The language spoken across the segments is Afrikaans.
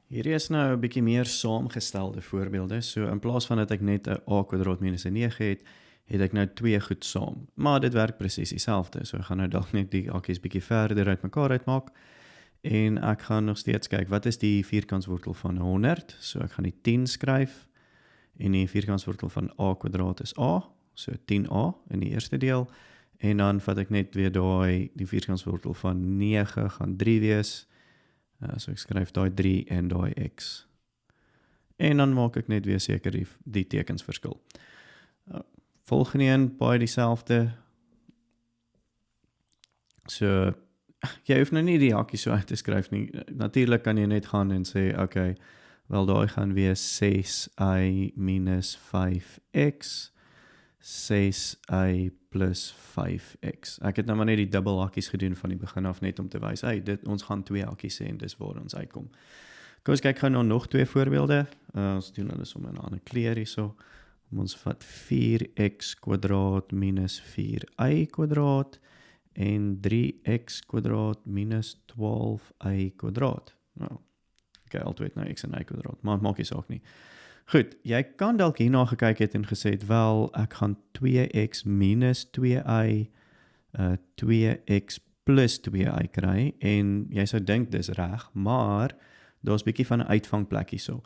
Hierdie is nou 'n bietjie meer saamgestelde voorbeelde. So in plaas van dat ek net 'n a kwadraat minus 'n 9 het, het ek nou twee goed saam. Maar dit werk presies dieselfde. So ek gaan nou dalk net die hakies bietjie verder uitmekaar uitmaak en ek gaan nog steeds kyk wat is die vierkantswortel van 100? So ek gaan die 10 skryf en die vierkantswortel van a kwadraat is a, so 10a in die eerste deel en dan vat ek net weer die vierkantswortel van 9 gaan 3 wees. So ek skryf daai 3 en daai x. En dan maak ek net weer seker die tekens verskil. Volgende een, baie dieselfde. So, jy hoef nou nie die hakies so uit te skryf nie. Natuurlik kan jy net gaan en sê, okay, wel daai gaan wees 6y minus 5x, 6y plus 5x. Ek het nou maar net die dubbel hakies gedoen van die begin af net om te wys, ons gaan twee hakies hê en dis waar ons uitkom. Kom ons kyk gou na nog twee voorbeelde. Ons doen hulle sommer in 'n ander kleur hierso. Ons vat 4x kwadraat minus 4y kwadraat en 3x kwadraat minus 12y kwadraat. Nou, okay, altyd nou x en y kwadraat, maar maak nie saak nie. Goed, jy kan dalk hierna gekyk het en gesê het, wel, ek gaan 2x minus 2y, 2x plus 2y kry, en jy sou dink dis reg, maar daar's bietjie van 'n uitvangplek hierso.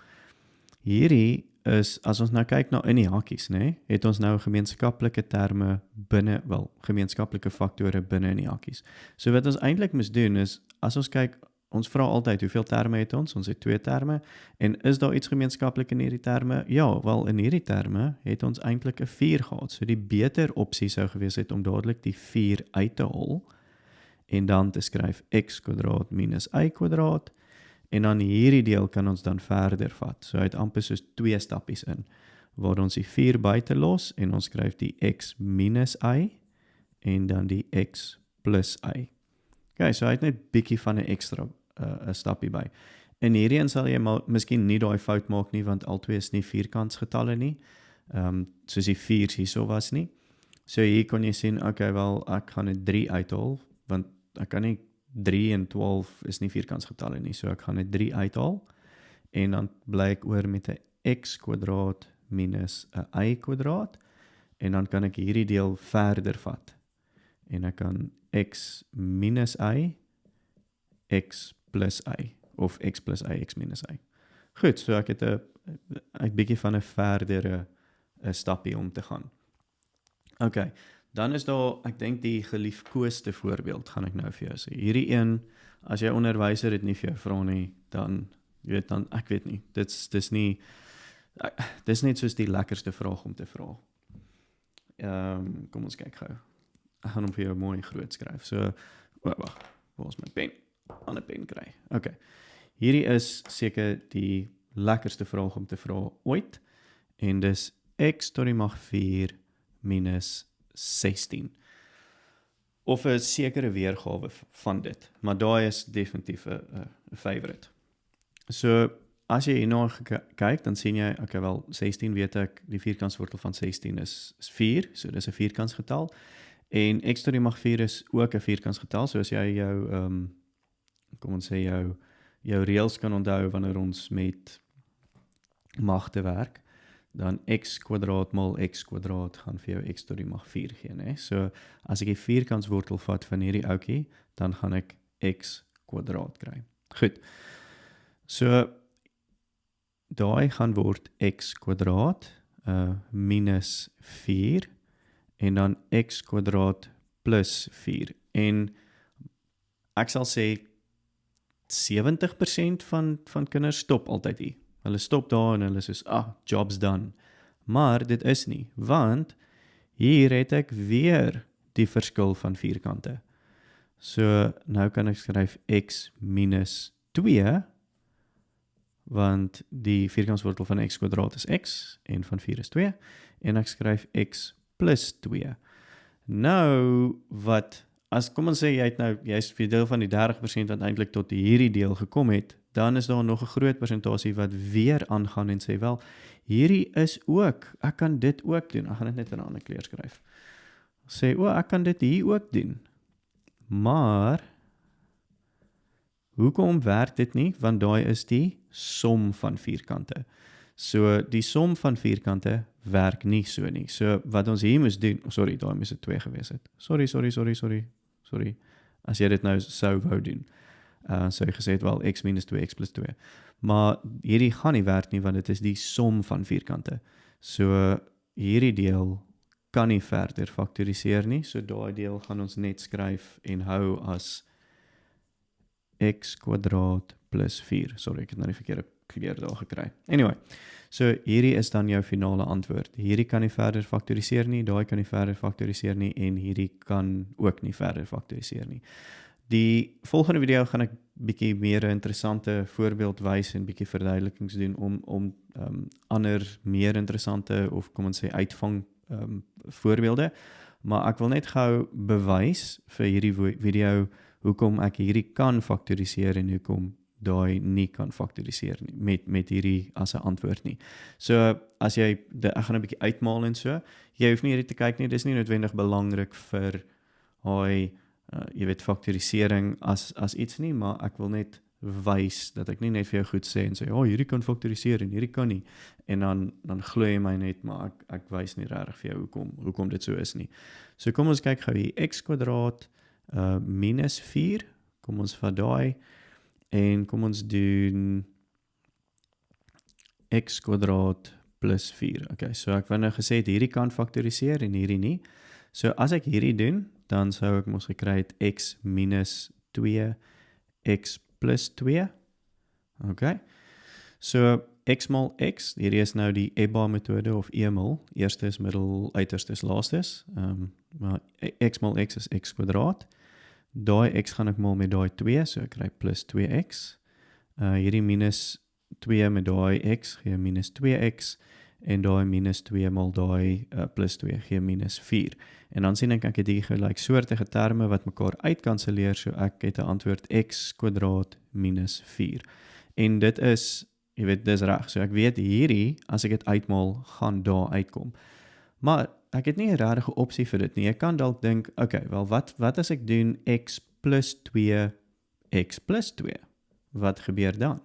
Hierdie is, as ons nou kyk na in die hakies, het ons nou gemeenskaplike terme binne, gemeenskaplike faktore binne in die hakies. So wat ons eintlik moet doen is, as ons kyk, ons vra altyd hoeveel terme het ons? Ons het 2 terme. En is daar iets gemeenskaplik in hierdie terme? Ja, wel in hierdie terme het ons eintlik 'n 4 gehad. So die beter opsie sou gewees het om dadelik die 4 uit te haal en dan te skryf x kwadraat minus y kwadraat. En dan hierdie deel kan ons dan verder vat. So hy het amper soos 2 stappies in, waar ons die 4 buite los en ons skryf die x minus y en dan die x plus y. Okay, so hy het net bietjie van 'n ekstra 'n stappie by. In hierdie een sal jy miskien nie daai fout maak nie, want albei is nie vierkantsgetalle nie, soos die 4 hierso was nie. So hier kon jy sien, okay, wel, ek gaan net 3 uithaal, want ek kan nie 3 en 12 is nie vierkantsgetalle nie, so ek gaan net 3 uithaal, en dan bly ek oor met 'n x kwadraat minus 'n y kwadraat, en dan kan ek hierdie deel verder vat, en ek kan x minus y, x plus y, of x plus y, x minus y. Goed, so ek het 'n bietjie van 'n verdere stappie om te gaan. Okay, dan is daar, ek dink die geliefkoeste voorbeeld, gaan ek nou vir jou sê. Hierdie een, as jy onderwyser dit nie vir jou vra nie, dan, ek weet nie, dis nie, dis net soos die lekkerste vraag om te vra. Kom ons kyk gou. Ek gaan hom vir jou mooi groot skryf. So, wag, waar is my pen? Aan 'n pen kry. Okay. Hierdie is seker die lekkerste vraag om te vra ooit, en dis x tot die mag 4 minus 16. Of 'n sekere weergawe van dit, maar daai is definitief 'n favorite. So, as jy hierna kyk, dan sien jy, okay, wel, 16 weet ek, die vierkantswortel van 16 is 4, so dis 'n vierkantsgetal, en x tot die mag 4 is ook 'n vierkantsgetal, so as jy jou, kom ons sê jou reëls kan onthou wanneer ons met magte werk, dan x kwadraat mal x kwadraat gaan vir jou x tot die mag 4 gee, né? So, as ek die vierkantswortel vat van hierdie ouetjie, dan gaan ek x kwadraat kry. Goed. So, daai gaan word x kwadraat minus 4 en dan x kwadraat plus 4. En ek sal sê 70% van kinders stop altyd hier. Hulle stop daar en hulle soos, job's done. Maar dit is nie, want hier het ek weer die verskil van vierkante. So, nou kan ek skryf x minus 2, want die vierkantswortel van x kwadraat is x, en van 4 is 2, en ek skryf x plus 2. Nou, kom ons sê, jy is vir deel van die 30% wat eintlik tot hierdie deel gekom het, dan is daar nog 'n groot persentasie wat weer aangaan en sê, wel, hierdie is ook, ek kan dit ook doen, ek gaan dit net in 'n ander kleur skryf. Sê, ek kan dit hier ook doen, maar Hoekom werk dit nie? Want daai is die som van vierkante. So die som van vierkante werk nie so nie. So wat ons hier moes doen, sorry, daai moes dit 2 gewees het. Sorry. As jy dit nou sou wou doen. Sou jy gesê het wel x minus 2, x plus 2. Maar hierdie gaan nie werk nie, want dit is die som van vierkante. So hierdie deel kan nie verder faktoriseer nie, so daai deel gaan ons net skryf en hou as x kwadraat plus 4. Sorry, ek het nou die verkeerde kleur daar gekry. Anyway, so hierdie is dan jou finale antwoord. Hierdie kan nie verder faktoriseer nie, daai kan nie verder faktoriseer nie en hierdie kan ook nie verder faktoriseer nie. Die volgende video gaan ek bietjie meer interessante voorbeeld wys en bietjie verduidelikings doen om ander meer interessante of kom ons sê uitvang voorbeelde, maar ek wil net gou bewys vir hierdie video hoekom ek hierdie kan faktoriseer en hoekom daai nie kan faktoriseer nie, met hierdie as 'n antwoord nie. So, as jy, ek gaan 'n bietjie uitmaal en so, jy hoef nie hierdie te kyk nie, dis nie noodwendig belangrik vir hy, jy weet, faktorisering as iets nie, maar ek wil net wys, dat ek nie net vir jou goed sê en sê, hierdie kan faktoriseer en hierdie kan nie, en dan glo jy my net, maar ek wys nie regtig vir jou hoekom dit so is nie. So kom ons kyk gou hier, x kwadraat minus 4, kom ons vat daai, en kom ons doen x kwadraat plus 4. Okay, so ek wou nou gesê het, hierdie kan faktoriseer en hierdie nie. So as ek hierdie doen, dan sou ek mos gekry het x minus 2, x plus 2. Okay, so x mal x, hierdie is nou die EBA metode of EML, eerste is middel, uiterste is laastes, maar x mal x is x kwadraat, daai x gaan ek mal met daai 2, so ek kry plus 2x, hierdie minus 2 met daai x gee minus 2x, en daai minus 2 mal daai plus 2 gee minus 4. En dan sien ek het hier gelyksoortige terme wat mekaar uitkanseleer, so ek het 'n antwoord x kwadraat minus 4. En dit is, jy weet, dis reg, so ek weet hierdie, as ek dit uitmaal, gaan daar uitkom. Maar ek het nie 'n regte opsie vir dit nie. Ek kan dalk dink, okay, wel wat as ek doen x plus 2, x plus 2? Wat gebeur dan?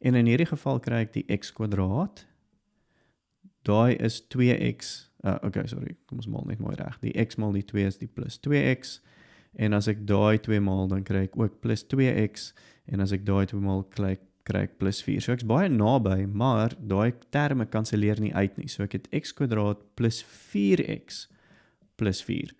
En in hierdie geval kry ek die x kwadraat, daai is 2x, okay, sorry, kom ons maal net mooi reg. Die x maal die 2 is die plus 2x, en as ek daai 2 maal, dan kry ek ook plus 2x, en as ek daai 2 maal kry ek plus 4. So ek's baie naby, maar daai terme kanseleer nie uit nie. So ek het x kwadraat plus 4x plus 4.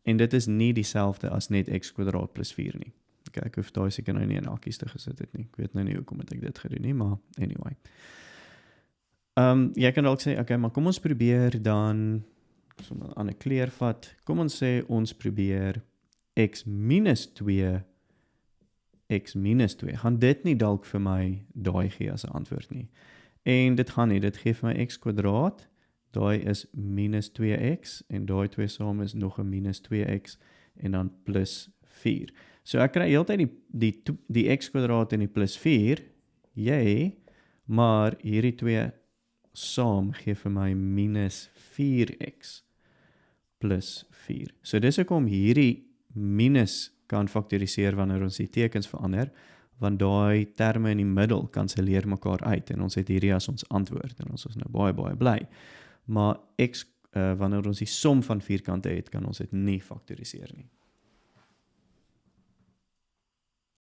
En dit is nie dieselfde as net x kwadraat plus 4 nie. Okay, ek hoef daai seker nou nie in hakies te gesit het nie. Ek weet nou nie hoekom het ek dit gedoen nie, maar anyway. Jy kan dalk sê, okay, maar kom ons probeer dan, so 'n ander kleur vat, kom ons sê ons probeer x minus 2, gaan dit nie dalk vir my daai gee as 'n antwoord nie. En dit gaan nie, dit gee vir my x kwadraat, daai is minus 2x, en daai 2 saam is nog 'n minus 2x, en dan plus 4. So ek kry heeltyd die x kwadraat en die plus 4, maar hierdie 2 saam gee vir my minus 4x plus 4. So dis hoekom hierdie minus kan faktoriseer wanneer ons die tekens verander, want daai terme in die middel kanseleer mekaar uit, en ons het hierdie as ons antwoord, en ons is nou baie, baie bly. Maar x, wanneer ons die som van vierkante het, kan ons dit nie faktoriseer nie.